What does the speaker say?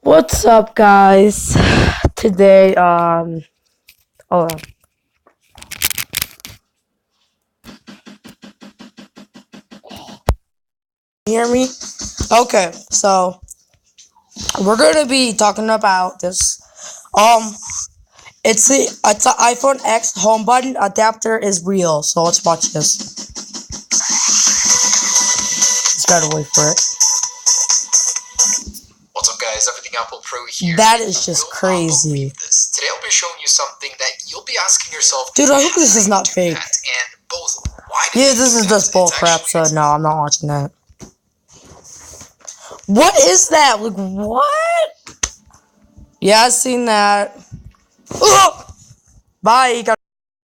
What's up, guys? Today, hold on. You hear me? Okay, so we're gonna be talking about this. It's the iPhone X home button adapter is real. So let's watch this. Just gotta wait for it. What's up, guys? Everything Apple Pro here. That is just crazy. Today I'll be showing you something that you'll be asking yourself. Dude, I hope this is not fake. And both. Why? Yeah, this is just bull crap. So no, I'm not watching that. What is that? Like what? Yeah, I've seen that. Ugh! Bye.